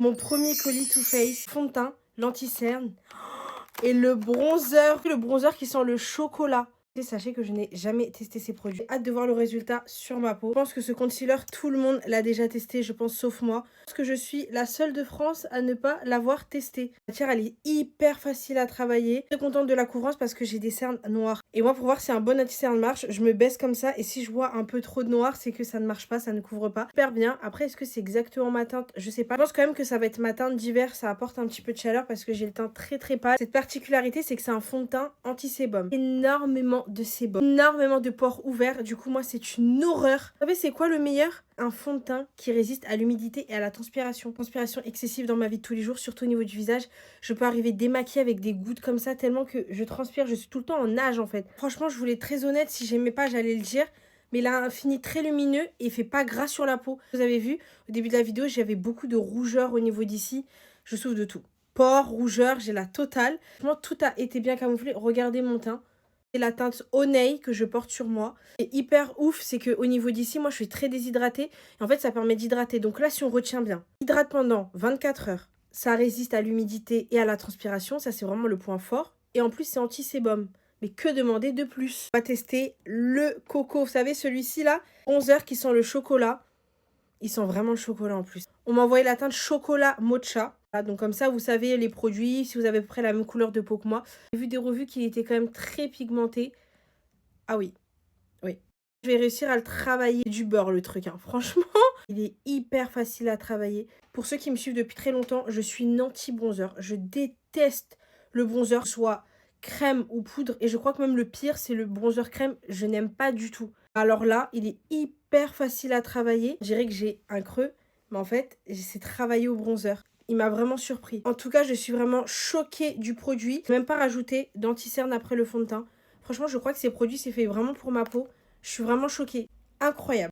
Mon premier colis Too Faced, fond de teint, l'anti-cerne et le bronzer. Le bronzer qui sent le chocolat. Et sachez que je n'ai jamais testé ces produits. Hâte de voir le résultat sur ma peau. Je pense que ce concealer, tout le monde l'a déjà testé, je pense, sauf moi. Parce que je suis la seule de France à ne pas l'avoir testé. La matière, elle est hyper facile à travailler. Je suis contente de la couvrance parce que j'ai des cernes noires. Et moi, pour voir si un bon anti-cerne marche, je me baisse comme ça. Et si je vois un peu trop de noir, c'est que ça ne marche pas, ça ne couvre pas. Super bien. Après, est-ce que c'est exactement ma teinte? Je sais pas. Je pense quand même que ça va être ma teinte d'hiver. Ça apporte un petit peu de chaleur parce que j'ai le teint très très pâle. Cette particularité, c'est que c'est un fond de teint anti-sébum. Énormément de sébum, énormément de pores ouverts. Du coup, moi, c'est une horreur. Vous savez, c'est quoi le meilleur? Un fond de teint qui résiste à l'humidité et à la transpiration. Transpiration excessive dans ma vie de tous les jours, surtout au niveau du visage. Je peux arriver démaquillée avec des gouttes comme ça, tellement que je transpire. Je suis tout le temps en nage, en fait. Franchement, je voulais être très honnête. Si j'aimais pas, j'allais le dire. Mais il a un fini très lumineux et il fait pas gras sur la peau. Vous avez vu, au début de la vidéo, j'avais beaucoup de rougeur au niveau d'ici. Je souffre de tout. Pores, rougeur, j'ai la totale. Franchement, tout a été bien camouflé. Regardez mon teint. C'est la teinte Honey que je porte sur moi. Et hyper ouf, c'est qu'au niveau d'ici, moi, je suis très déshydratée. Et en fait, ça permet d'hydrater. Donc là, si on retient bien, hydrate pendant 24 heures. Ça résiste à l'humidité et à la transpiration. Ça, c'est vraiment le point fort. Et en plus, c'est anti-sébum. Mais que demander de plus? On va tester le coco. Vous savez, celui-ci là, 11 heures qui sent le chocolat. Il sent vraiment le chocolat en plus. On m'a envoyé la teinte chocolat mocha. Voilà, donc comme ça, vous savez les produits, si vous avez à peu près la même couleur de peau que moi. J'ai vu des revues qui étaient quand même très pigmentées. Ah oui, oui. Je vais réussir à le travailler. Du beurre le truc, hein. Franchement, il est hyper facile à travailler. Pour ceux qui me suivent depuis très longtemps, je suis une anti-bronzer. Je déteste le bronzer, soit crème ou poudre. Et je crois que même le pire, c'est le bronzer crème. Je n'aime pas du tout. Alors là, il est hyper facile à travailler. Je dirais que j'ai un creux, mais en fait, j'essaie de travailler au bronzer. Il m'a vraiment surpris. En tout cas, je suis vraiment choquée du produit. Je n'ai même pas rajouté d'anti-cerne après le fond de teint. Franchement, je crois que ces produits, c'est fait vraiment pour ma peau. Je suis vraiment choquée. Incroyable.